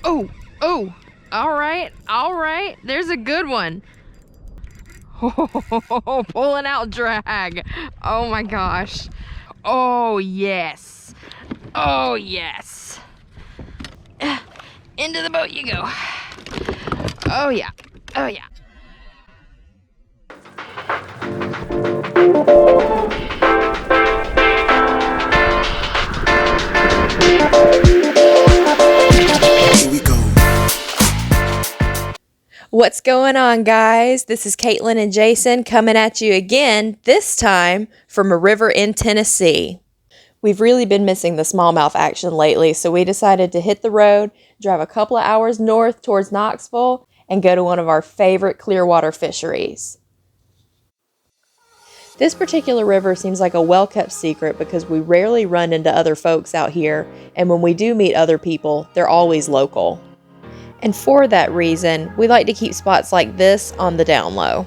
Oh, oh, all right. There's a good one. Oh, pulling out drag. Oh my gosh. Oh, yes. Oh, yes. Into the boat you go. Oh, yeah. Oh, yeah. Here we go. What's going on, guys? This is Caitlin and Jason coming at you again, this time from a river in Tennessee. We've really been missing the smallmouth action lately, so we decided to hit the road, drive a couple of hours north towards Knoxville, and go to one of our favorite clearwater fisheries. This particular river seems like a well-kept secret because we rarely run into other folks out here, and when we do meet other people, they're always local. And for that reason, we like to keep spots like this on the down low.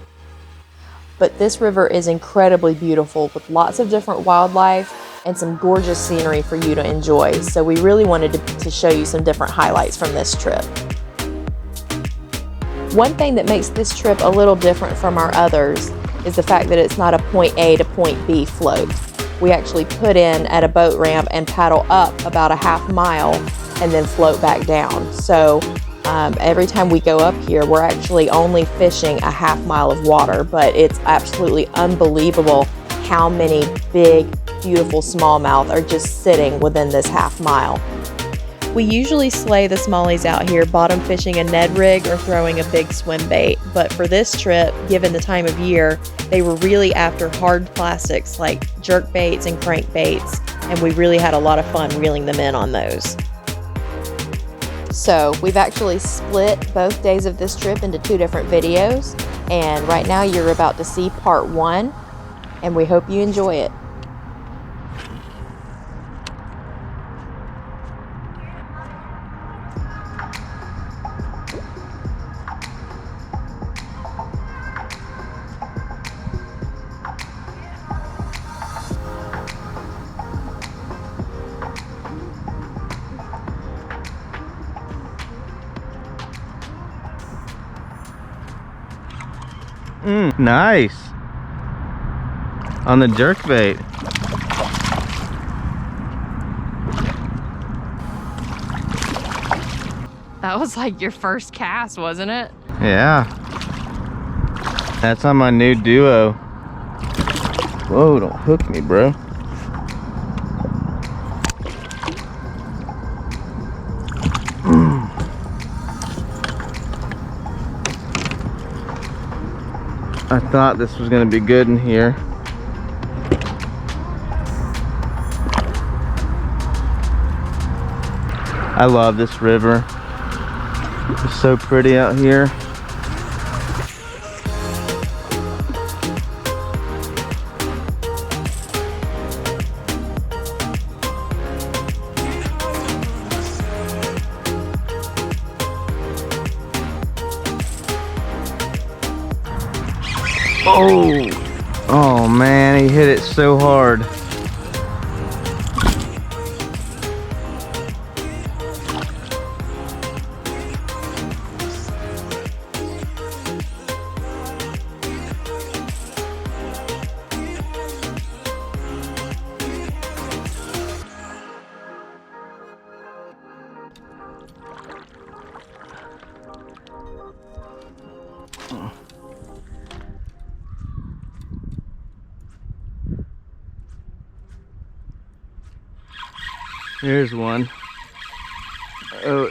But this river is incredibly beautiful with lots of different wildlife and some gorgeous scenery for you to enjoy. So we really wanted to show you some different highlights from this trip. One thing that makes this trip a little different from our others is the fact that it's not a point A to point B float. We actually put in at a boat ramp and paddle up about a half mile and then float back down. So every time we go up here, we're actually only fishing a half mile of water, but it's absolutely unbelievable how many big, beautiful smallmouth are just sitting within this half mile. We usually slay the smallies out here bottom fishing a Ned rig or throwing a big swim bait, but for this trip, given the time of year, they were really after hard plastics like jerk baits and crank baits, and we really had a lot of fun reeling them in on those. So we've actually split both days of this trip into two different videos, and right now you're about to see part one, and we hope you enjoy it. Nice. On the jerkbait. That was like your first cast, wasn't it? Yeah. That's on my new duo. Whoa, don't hook me, bro. I thought this was gonna be good in here. I love this river. It's so pretty out here. Oh man, he hit it so hard. Here's one. Oh,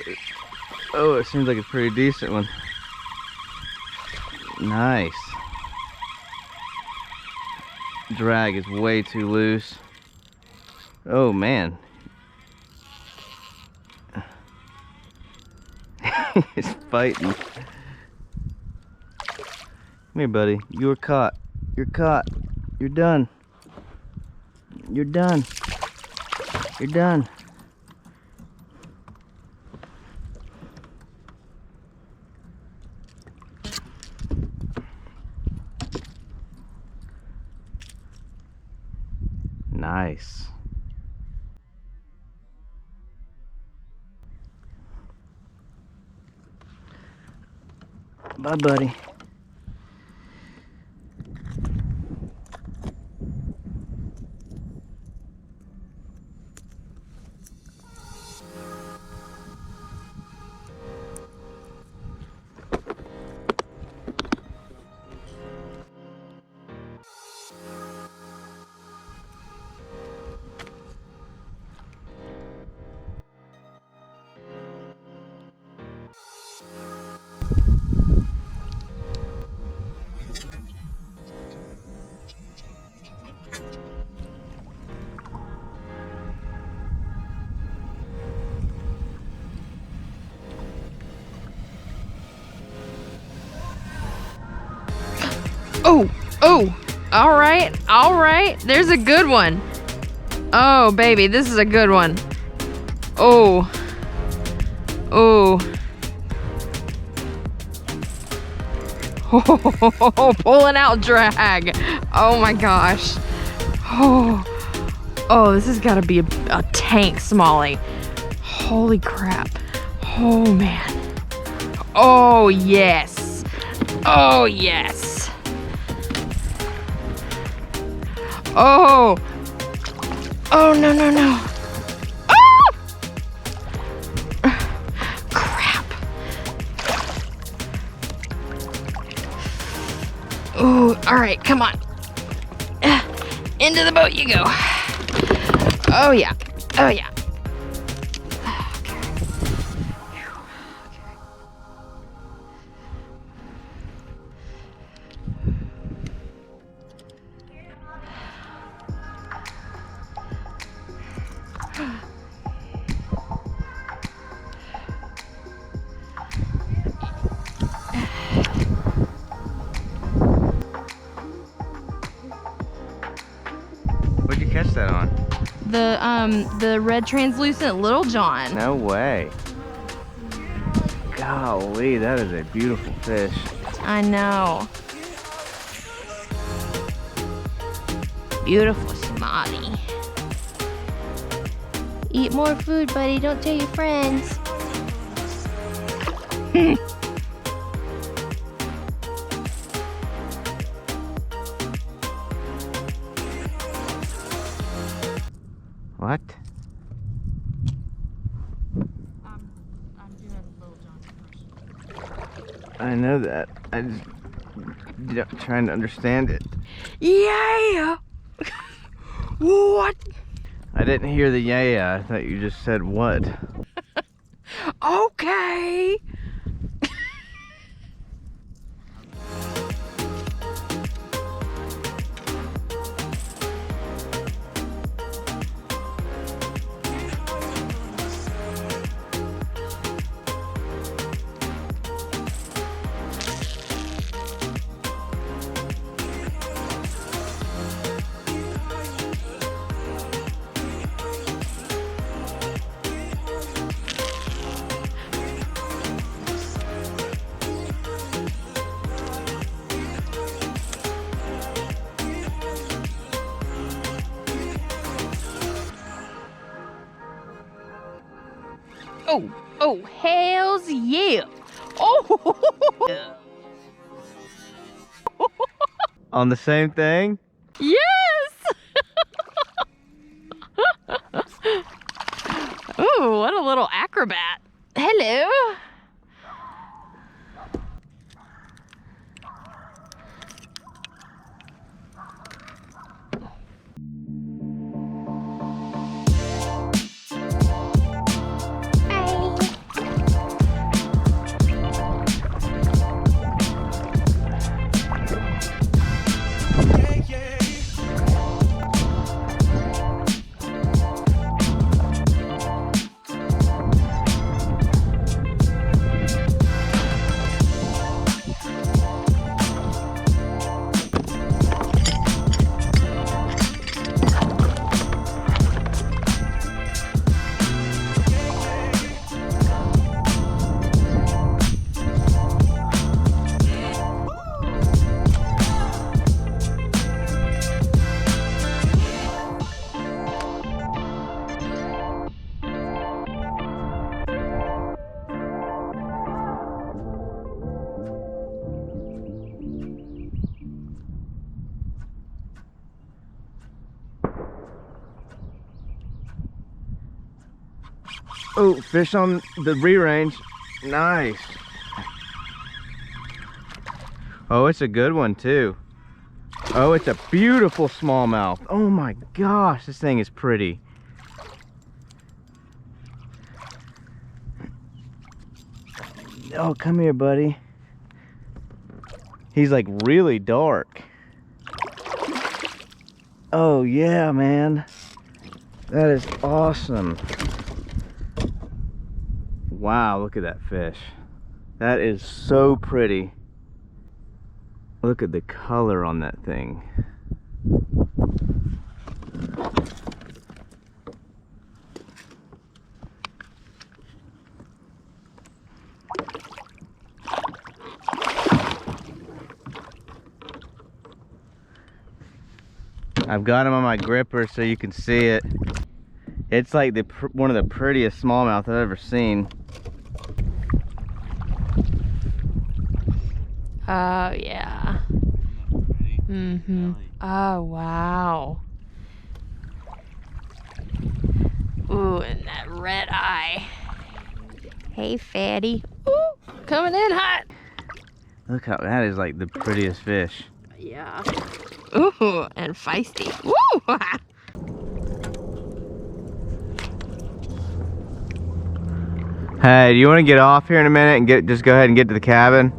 it seems like a pretty decent one. Nice. Drag is way too loose. Oh man. He's fighting. Come here, buddy. You were caught. You're caught. You're done. You're done. You're done. Nice. Bye, buddy. Oh, oh, all right, there's a good one. Oh, baby, this is a good one. Oh, oh. Oh, pulling out drag. Oh my gosh. Oh, oh, this has got to be a tank smallie. Holy crap. Oh man. Oh yes. Oh yes. Oh. Oh no no no. Ah! Crap. Ooh, all right, come on. Into the boat you go. Oh yeah. Oh yeah. What'd you catch that on? The red translucent Little John. No way. Golly, that is a beautiful fish. I know. Beautiful smallie. Eat more food, buddy. Don't tell your friends. What? I'm doing Little John first. I know that. I just trying to understand it. Yeah. What? I didn't hear the yeah. I thought you just said what. Okay. Oh, oh, hells yeah. Oh, On the same thing? yes. Ooh, what a little acrobat. Hello. Oh, fish on the re-range. Nice. Oh, it's a good one too. Oh, it's a beautiful smallmouth. Oh my gosh, this thing is pretty. Oh, come here, buddy. He's like really dark. Oh yeah, man. That is awesome. Wow, look at that fish. That is so pretty. Look at the color on that thing. I've got him on my gripper so you can see it. It's like one of the prettiest smallmouth I've ever seen. Oh, yeah. Mm-hmm. Oh, wow. Ooh, and that red eye. Hey, fatty. Ooh, coming in hot. Look how that is like the prettiest fish. Yeah. Ooh, and feisty. Woo! Hey, do you want to get off here in a minute and just go ahead and get to the cabin?